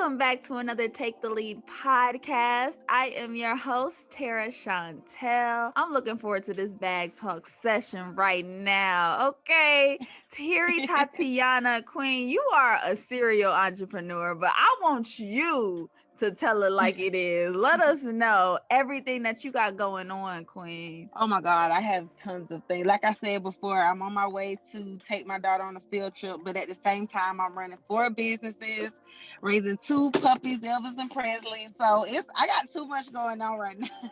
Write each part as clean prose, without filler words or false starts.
Welcome back to another Take the Lead podcast. I am your host, Tere Chantel. I'm looking forward to this bag talk session right now. Okay, Tere Tatiana, Queen, you are a serial entrepreneur, but I want you to tell it like it is. Let us know everything that you got going on, Queen. Oh my God, I have tons of things. Like I said before, I'm on my way to take my daughter on a field trip, but at the same time, I'm running 4 businesses, raising 2 puppies, Elvis and Presley. So I got too much going on right now.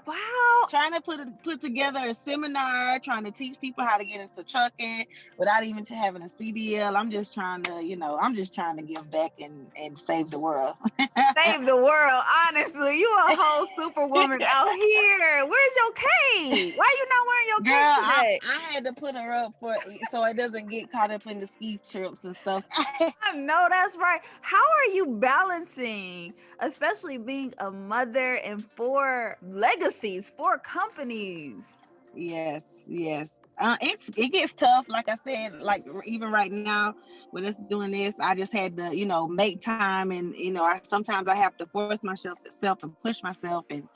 Wow. Trying to put together a seminar, trying to teach people how to get into trucking without even having a CDL. I'm just trying to give back and save the world. Save the world, honestly. You a whole superwoman out here. Where's your cape? Why you not wearing your Girl, cape today? I had to put her up so it doesn't get caught up in the ski trips and stuff. I know that's right. How are you balancing, especially being a mother and 4 legacies, 4 companies? Yes. It gets tough. Like I said, like even right now, when it's doing this, I just had to, make time, and sometimes I have to force myself and push myself and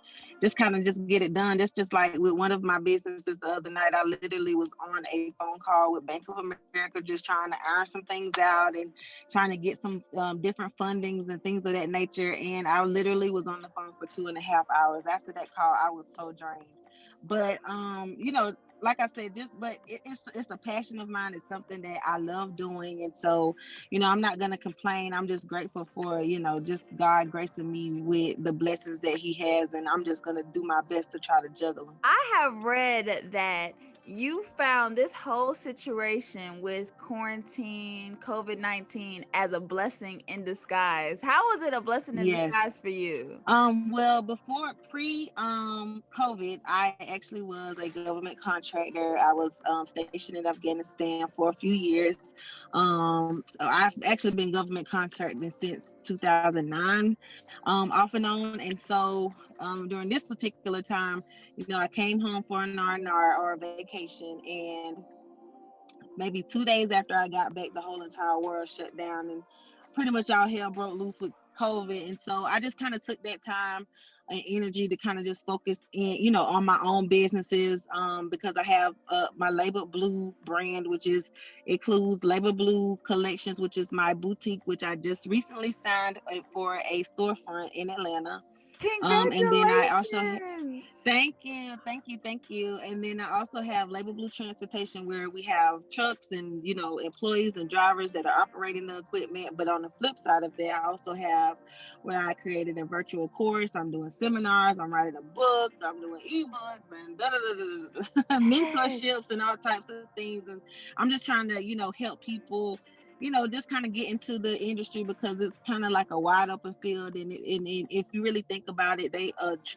just get it done. It's just like with one of my businesses the other night, I literally was on a phone call with Bank of America, just trying to iron some things out and trying to get some different fundings and things of that nature. And I literally was on the phone for 2.5 hours. After that call, I was so drained. But like I said, it's a passion of mine. It's something that I love doing, and so I'm not gonna complain. I'm just grateful for just God gracing me with the blessings that He has, and I'm just gonna do my best to try to juggle them. I have read that you found this whole situation with quarantine, COVID-19 as a blessing in disguise. How was it a blessing in Yes. disguise for you? Well, before COVID, I actually was a government contractor. I was stationed in Afghanistan for a few years. So I've actually been government contracting since 2009, off and on. And so during this particular time, I came home for an R&R or a vacation, and maybe 2 days after I got back, the whole entire world shut down and pretty much all hell broke loose with COVID. And so I just kind of took that time and energy to kind of just focus on my own businesses, because I have my Label Blue brand, which includes Label Blue Collections, which is my boutique, which I just recently signed for a storefront in Atlanta. And then I also Congratulations. thank you. And then I also have Label Blue Transportation, where we have trucks and employees and drivers that are operating the equipment. But on the flip side of that, I also have where I created a virtual course. I'm doing seminars. I'm writing a book. I'm doing ebooks and mentorships and all types of things. And I'm just trying to help people just kind of get into the industry, because it's kind of like a wide open field. And if you really think about it,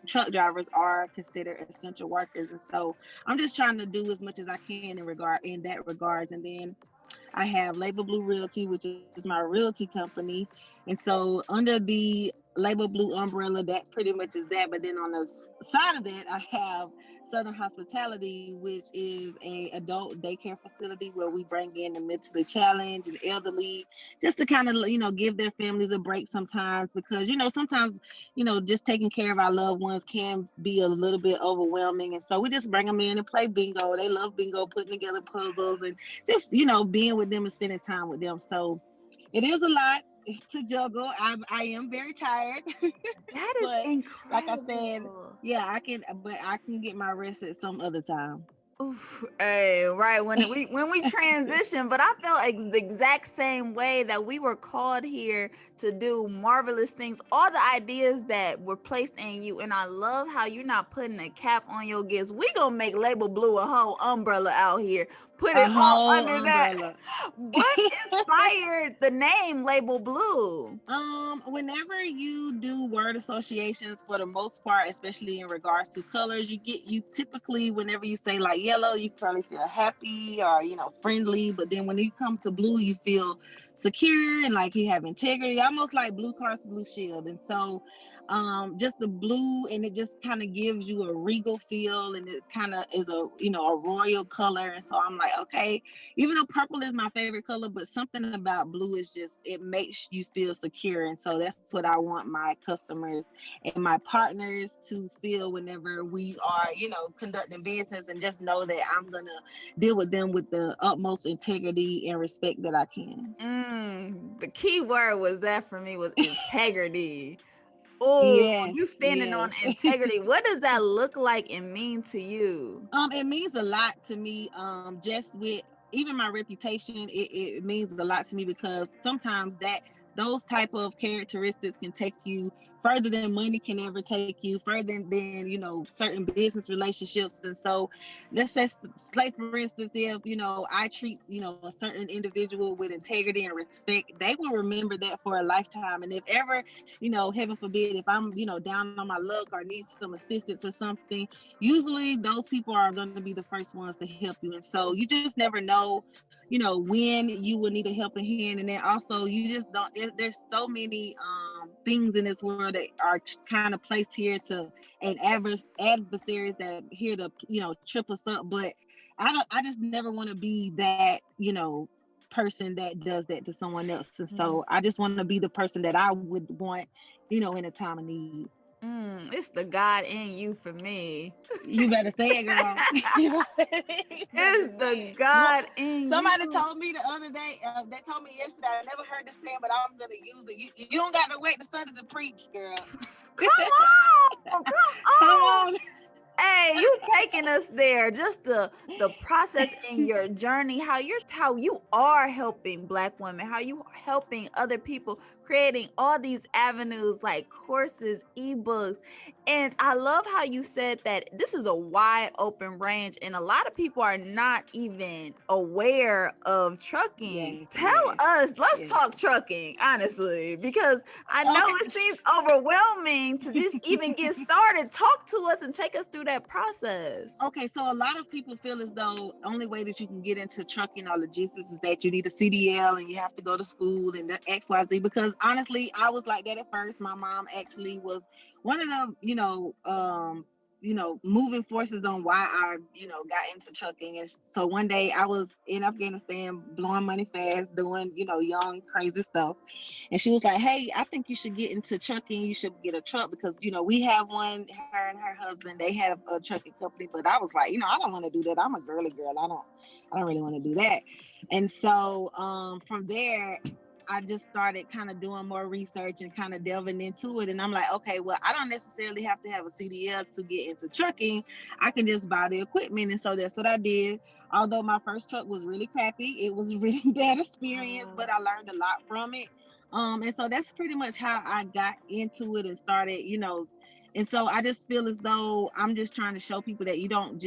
truck drivers are considered essential workers. And so I'm just trying to do as much as I can in that regards. And then I have Label Blue Realty, which is my realty company. And so under the Label Blue umbrella, that pretty much is that. But then on the side of that, I have Southern Hospitality, which is a adult daycare facility where we bring in the mentally challenged and elderly, just to kind of give their families a break sometimes, because sometimes just taking care of our loved ones can be a little bit overwhelming. And so we just bring them in and play bingo. They love bingo, putting together puzzles, and just being with them and spending time with them. So it is a lot to juggle. I am very tired. That is But incredible. like I said, yeah, I can get my rest at some other time. Oof, hey, right. When we transition, but I felt the exact same way, that we were called here to do marvelous things. All the ideas that were placed in you, and I love how you're not putting a cap on your gifts. We gonna make Label Blue a whole umbrella out here. Put it all under umbrella. That. What inspired the name Label Blue? Whenever you do word associations, for the most part, especially in regards to colors, you typically, whenever you say like yellow, you probably feel happy or friendly. But then when you come to blue, you feel secure and like you have integrity, almost like Blue Cross Blue Shield. And so just the blue, and it just kind of gives you a regal feel, and it kind of is a, you know, a royal color. And so I'm like, okay, even though purple is my favorite color, but something about blue is just, it makes you feel secure. And so that's what I want my customers and my partners to feel whenever we are, you know, conducting business, and just know that I'm gonna deal with them with the utmost integrity and respect that I can. The key word was that for me was integrity. Oh, Yes, you standing yes. on integrity. What does that look like and mean to you? It means a lot to me. Just with even my reputation, it means a lot to me, because sometimes that those type of characteristics can take you further than money can ever take you, further than, you know, certain business relationships. And so let's just, like, for instance, if, you know, I treat, you know, a certain individual with integrity and respect, they will remember that for a lifetime. And if ever, you know, heaven forbid, if I'm, you know, down on my luck or need some assistance or something, usually those people are going to be the first ones to help you. And so you just never know, you know, when you will need a helping hand. And then also, you just don't, there's so many things in this world that are kind of placed here to, and adversaries that are here to, you know, trip us up. But I just never want to be that, you know, person that does that to someone else. And so I just want to be the person that I would want, you know, in a time of need. It's the God in you for me. You better say it, girl. It's the God in Somebody you. told me the other day, they told me yesterday, I never heard this saying, but I'm going to use it. You don't got to wait to Sunday to preach, girl. Come on. Come Come on. on. Hey, you taking us there. Just the process in your journey, how you are helping Black women, how you are helping other people, creating all these avenues like courses, ebooks. And I love how you said that this is a wide open range, and a lot of people are not even aware of trucking. Tell us, let's talk trucking, honestly, because I know it seems overwhelming to just even get started. Talk to us and take us through that process. Okay, so a lot of people feel as though only way that you can get into trucking or logistics is that you need a CDL and you have to go to school and the XYZ. Because honestly, I was like that at first. My mom actually was one of the, you know, moving forces on why I, you know, got into trucking. And so one day I was in Afghanistan blowing money fast, doing, you know, young, crazy stuff. And she was like, hey, I think you should get into trucking. You should get a truck because, you know, we have one, her and her husband, they have a trucking company. But I was like, you know, I don't want to do that. I'm a girly girl. I don't really want to do that. And so from there, I just started kind of doing more research and kind of delving into it. And I'm like, okay, well, I don't necessarily have to have a CDL to get into trucking. I can just buy the equipment. And so that's what I did. Although my first truck was really crappy, it was a really bad experience, but I learned a lot from it. And so that's pretty much how I got into it and started, you know. And so I just feel as though I'm just trying to show people that you don't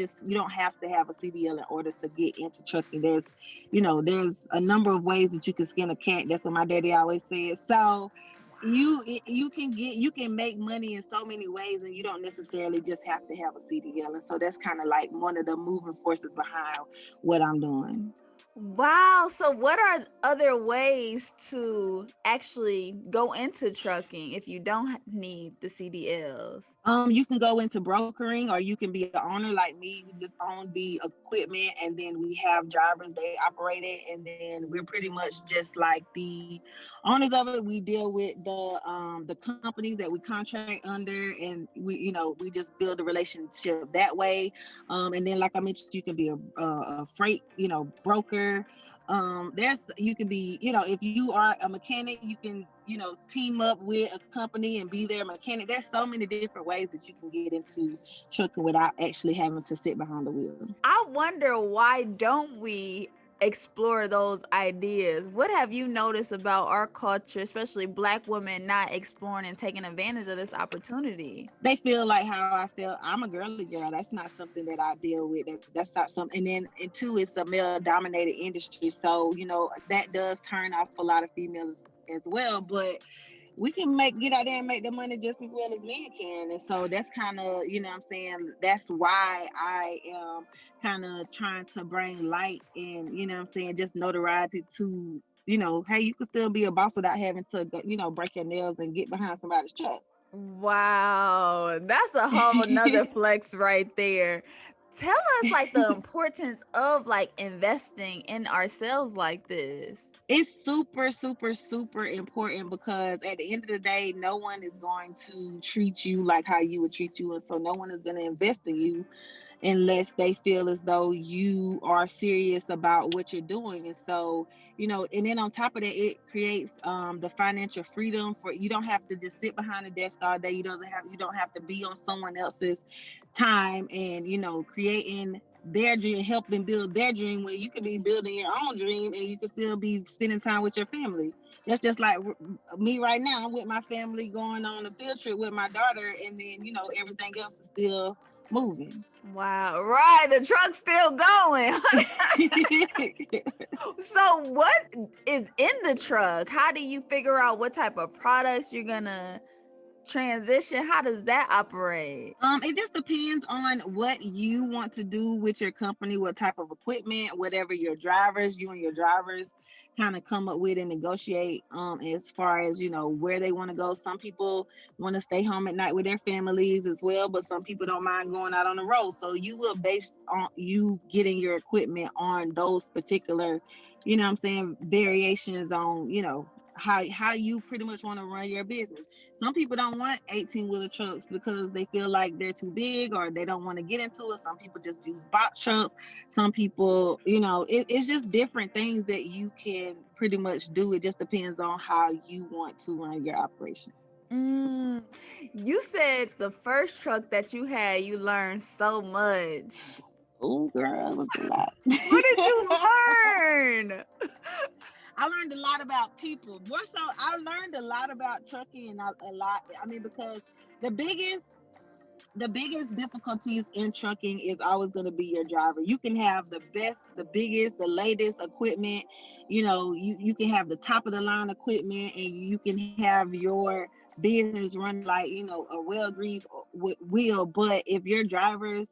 have to have a CDL in order to get into trucking. There's a number of ways that you can skin a cat. That's what my daddy always said. So you can make money in so many ways, and you don't necessarily just have to have a CDL. And so that's kind of like one of the moving forces behind what I'm doing. Wow. So what are other ways to actually go into trucking if you don't need the CDLs? You can go into brokering, or you can be an owner like me. We just own the equipment, and then we have drivers, they operate it, and then we're pretty much just like the owners of it. We deal with the companies that we contract under, and we just build a relationship that way. And then, like I mentioned, you can be a freight broker. You can be, if you are a mechanic, you can, team up with a company and be their mechanic. There's so many different ways that you can get into trucking without actually having to sit behind the wheel. I wonder, why don't we explore those ideas? What have you noticed about our culture, especially Black women, not exploring and taking advantage of this opportunity? They feel like how I feel. I'm a girly girl. That's not something that I deal with. That's not something. And two, it's a male-dominated industry, so that does turn off a lot of females as well. But we can get out there and make the money just as well as men can. And so that's kind of, what I'm saying, that's why I am kind of trying to bring light and, what I'm saying, just notoriety to, hey, you can still be a boss without having to, break your nails and get behind somebody's truck. Wow, that's a whole nother flex right there. Tell us like the importance of like investing in ourselves like this. It's super, super, super important because at the end of the day, no one is going to treat you like how you would treat you. And so no one is going to invest in you unless they feel as though you are serious about what you're doing. And so, and then on top of that, it creates the financial freedom for you. Don't have to just sit behind a desk all day. You don't have to be on someone else's time and creating their dream, helping build their dream, when you can be building your own dream and you can still be spending time with your family. That's just like me right now. I'm with my family going on a field trip with my daughter, and then everything else is still moving. Wow, right. The truck's still going. So what is in the truck? How do you figure out what type of products you're gonna transition? How does that operate? It just depends on what you want to do with your company, what type of equipment, whatever you and your drivers kind of come up with and negotiate as far as where they want to go. Some people want to stay home at night with their families as well, but some people don't mind going out on the road. So you will base on you getting your equipment on those particular, what I'm saying, variations on, how you pretty much want to run your business. Some people don't want 18-wheeler trucks because they feel like they're too big or they don't want to get into it. Some people just use box trucks. Some people, it's just different things that you can pretty much do. It just depends on how you want to run your operation. You said the first truck that you had, you learned so much. Oh, girl, it was a lot. What did you learn? I learned a lot about people. More so, I learned a lot about trucking and a lot. I mean, because the biggest difficulties in trucking is always going to be your driver. You can have the best, the biggest, the latest equipment. You can have the top of the line equipment, and you can have your business run like a well-greased wheel. But if your drivers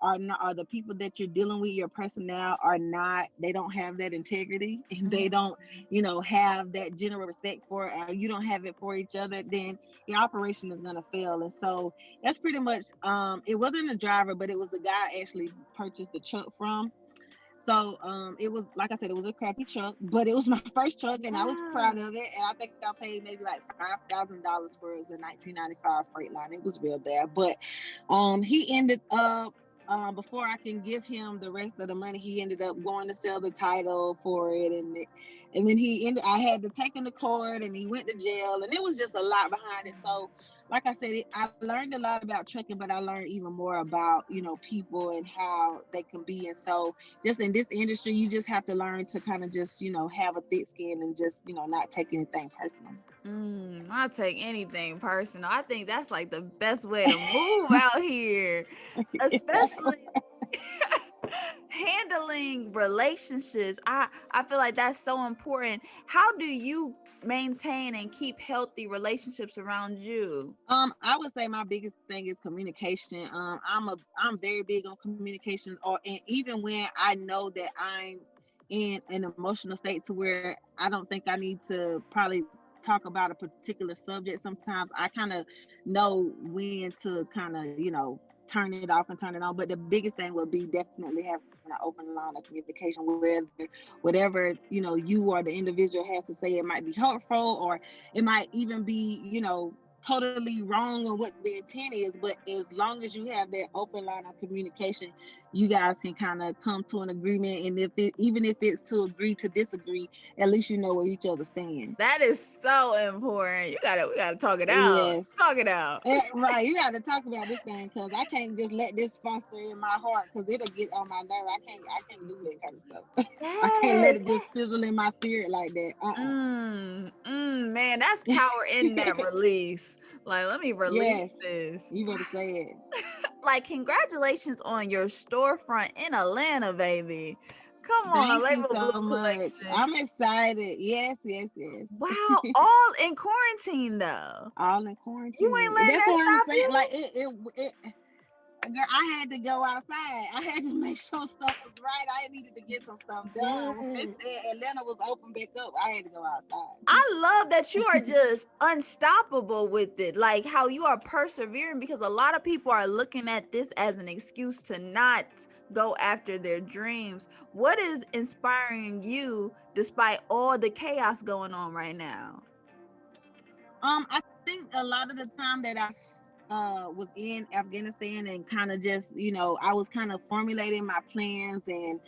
are the people that you're dealing with, your personnel are not, they don't have that integrity, and they don't have that general respect for you don't have it for each other, then your operation is going to fail. And so that's pretty much it wasn't a driver, but it was the guy I actually purchased the truck from. So it was, like I said, it was a crappy truck, but it was my first truck, and I was proud of it. And I think I paid maybe like $5,000 for it. It was a 1995 Freightliner. It was real bad, but he ended up, before I can give him the rest of the money, he ended up going to sell the title for it, and then I had to take him to court, and he went to jail, and it was just a lot behind it. So, like I said, I learned a lot about trucking, but I learned even more about people and how they can be. And so, just in this industry, you just have to learn to kind of just have a thick skin and just not take anything personal. I take anything personal. I think that's like the best way to move out here, especially handling relationships. I feel like that's so important. How do you maintain and keep healthy relationships around you? I would say my biggest thing is communication. I'm very big on communication, and even when I know that I'm in an emotional state to where I don't think I need to probably talk about a particular subject, sometimes I kind of know when to kind of turn it off and turn it on. But the biggest thing would be definitely having an open line of communication, where whatever you or the individual has to say, it might be hurtful, or it might even be totally wrong on what the intent is, but as long as you have that open line of communication, you guys can kind of come to an agreement. And even if it's to agree to disagree, at least you know where each other stand. That is so important. We gotta talk it out. Yes. Talk it out. Right, you gotta talk about this thing, because I can't just let this foster in my heart, because it'll get on my nerve. I can't do that kind of stuff. Yes. I can't let it just sizzle in my spirit like that. Man, that's power in that release. Like, let me release this. You better say it. Like, congratulations on your storefront in Atlanta, baby. Come on, Thank you so Blue much. Collection. I'm excited. Yes. Wow, all in quarantine though. All in quarantine. You ain't letting That's that what I'm stop saying. you? Like girl, I had to go outside. I had to make sure stuff was right. I needed to get some stuff done. When they Yes. said Atlanta was open back up, I had to go outside. I love that you are just unstoppable with it. Like how you are persevering, because a lot of people are looking at this as an excuse to not go after their dreams. What is inspiring you despite all the chaos going on right now? I think a lot of the time that I was in Afghanistan and kind of just, I was kind of formulating my plans, and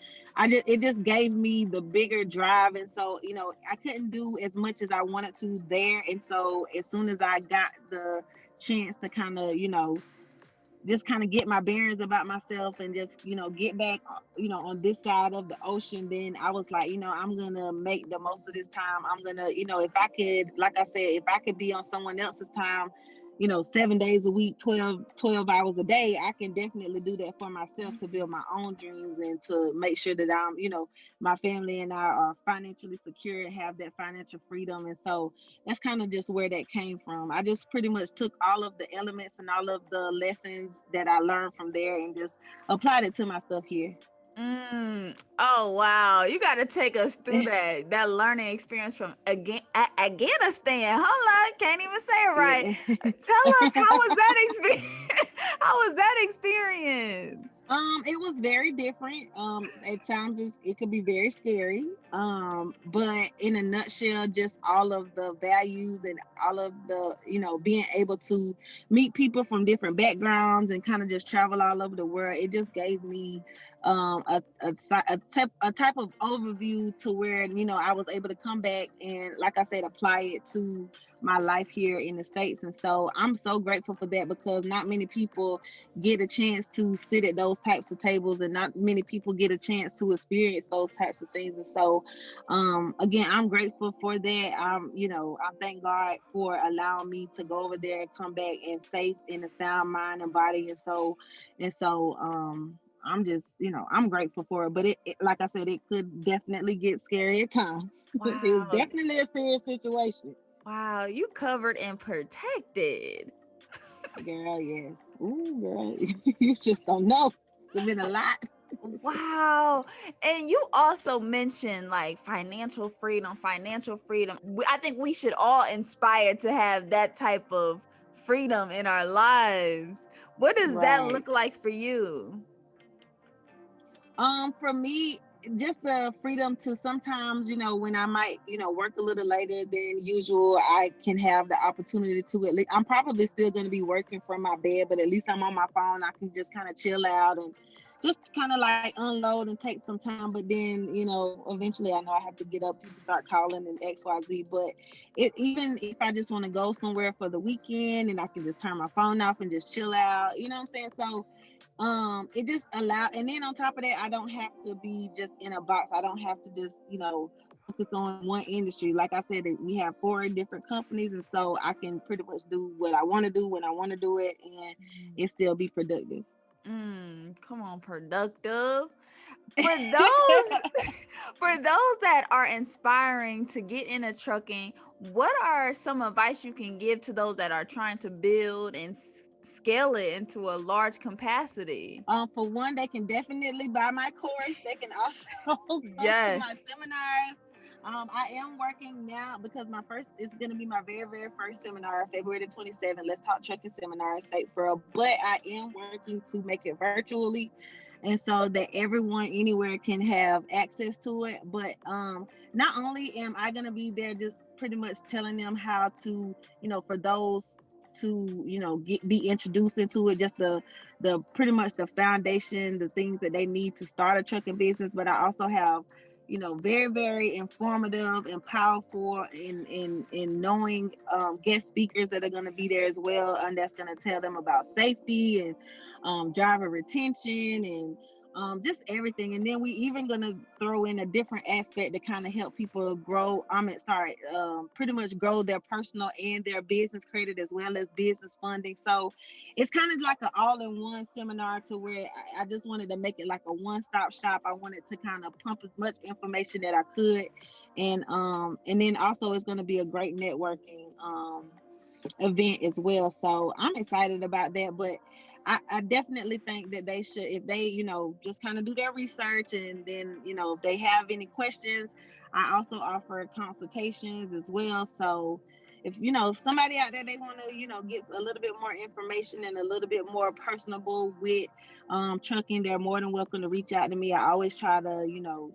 it just gave me the bigger drive. And so, I couldn't do as much as I wanted to there. And so as soon as I got the chance to kind of, just kind of get my bearings about myself and just, get back, on this side of the ocean, then I was like, I'm going to make the most of this time. I'm going to, if I could, like I said, if I could be on someone else's time, 7 days a week, 12 hours a day, I can definitely do that for myself to build my own dreams and to make sure that I'm, my family and I are financially secure and have that financial freedom. And so that's kind of just where that came from. I just pretty much took all of the elements and all of the lessons that I learned from there and just applied it to my stuff here. Oh wow, you got to take us through that learning experience from Afghanistan. Hold on, can't even say it right. Yeah. Tell us, how was that experience? How was that experience? It was very different. At times it could be very scary. But in a nutshell, just all of the values and all of the, being able to meet people from different backgrounds and kind of just travel all over the world, it just gave me a type of overview to where, I was able to come back and, like I said, apply it to my life here in the States. And so I'm so grateful for that, because not many people get a chance to sit at those types of tables, and not many people get a chance to experience those types of things. And so again, I'm grateful for that. I thank God for allowing me to go over there and come back and safe, in a sound mind and body. And so I'm just, I'm grateful for it. But like I said, it could definitely get scary at times. It was Wow. definitely a serious situation. Wow, you covered and protected. Girl, yes. Ooh, girl. You just don't know. It's been a lot. Wow. And you also mentioned like financial freedom, financial freedom. I think we should all inspire to have that type of freedom in our lives. What does that Right. look like for you? For me, just the freedom to sometimes, when I might, work a little later than usual, I can have the opportunity to, at least, I'm probably still going to be working from my bed, but at least I'm on my phone. I can just kind of chill out and just kind of like unload and take some time. But then, eventually I know I have to get up, people start calling and XYZ. But even if I just want to go somewhere for the weekend, and I can just turn my phone off and just chill out, you know what I'm saying? So it just allow, and then on top of that, I don't have to be just in a box. I don't have to just, focus on one industry. Like I said, we have 4 different companies, and so I can pretty much do what I want to do when I want to do it, and it still be productive. Come on, productive. For those for those that are inspiring to get into trucking, what are some advice you can give to those that are trying to build and scale it into a large capacity? For one, they can definitely buy my course. They can also come to my Yes. seminars. I am working now, because it's going to be my very, very first seminar, February the 27th. Let's Talk Trucking Seminar in Statesboro. But I am working to make it virtually, and so that everyone anywhere can have access to it. But not only am I going to be there just pretty much telling them how to, for those to, be introduced into it, just the pretty much the foundation, the things that they need to start a trucking business. But I also have, very, very informative and powerful in knowing guest speakers that are going to be there as well, and that's going to tell them about safety and driver retention and just everything. And then we even going to throw in a different aspect to kind of help people grow. Pretty much grow their personal and their business credit, as well as business funding. So it's kind of like an all-in-one seminar, to where I just wanted to make it like a one-stop shop. I wanted to kind of pump as much information that I could, and then also it's going to be a great networking event as well. So I'm excited about that. But I definitely think that they should, if they, just kind of do their research, and then, if they have any questions, I also offer consultations as well. So if somebody out there, they want to, get a little bit more information and a little bit more personable with trucking, they're more than welcome to reach out to me. I always try to,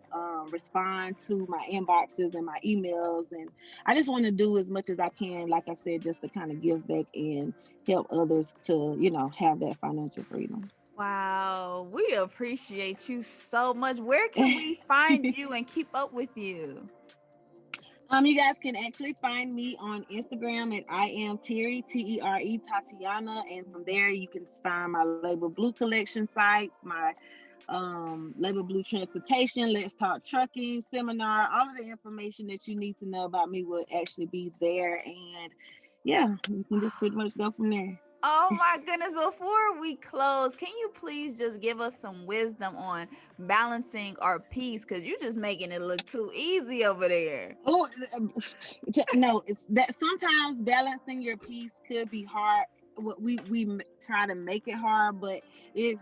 respond to my inboxes and my emails. And I just want to do as much as I can, like I said, just to kind of give back and help others to, have that financial freedom. Wow, we appreciate you so much. Where can we find you and keep up with you? You guys can actually find me on Instagram at I am Tere, Tere Tatiana, and from there you can find my Label Blue collection sites, my Label Blue transportation, Let's Talk Trucking seminar. All of the information that you need to know about me will actually be there, and yeah, you can just pretty much go from there. Oh my goodness, before we close, can you please just give us some wisdom on balancing our peace? Because you're just making it look too easy over there. Oh, no, it's that sometimes balancing your piece could be hard. What we try to make it hard, but if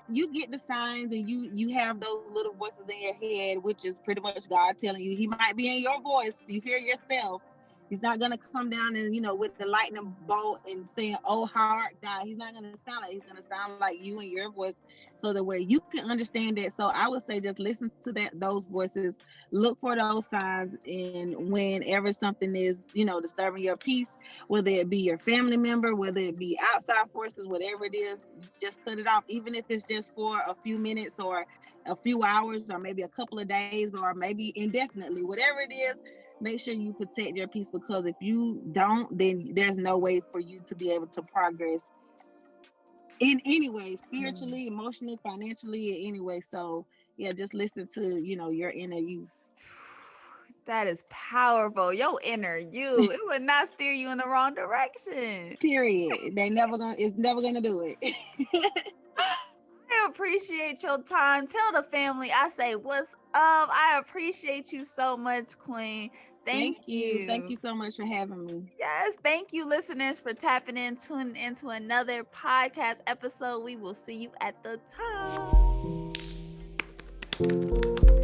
you get the signs and you have those little voices in your head, which is pretty much God telling you, He might be in your voice. You hear yourself. He's not gonna come down and with the lightning bolt and saying, "Oh, heart, God." He's not gonna sound like, he's gonna sound like you and your voice, so that where you can understand it. So I would say just listen to those voices, look for those signs, and whenever something is disturbing your peace, whether it be your family member, whether it be outside forces, whatever it is, just cut it off, even if it's just for a few minutes or a few hours or maybe a couple of days or maybe indefinitely, whatever it is. Make sure you protect your peace, because if you don't, then there's no way for you to be able to progress in any way, spiritually, emotionally, financially, in any way. So yeah, just listen to your inner you. That is powerful. Your inner you. It would not steer you in the wrong direction. Period. It's never gonna do it. I appreciate your time. Tell the family I say what's up. I appreciate you so much, Queen. Thank you. Thank you so much for having me. Yes, thank you, listeners, for tapping in, tuning into another podcast episode. We will see you at the top.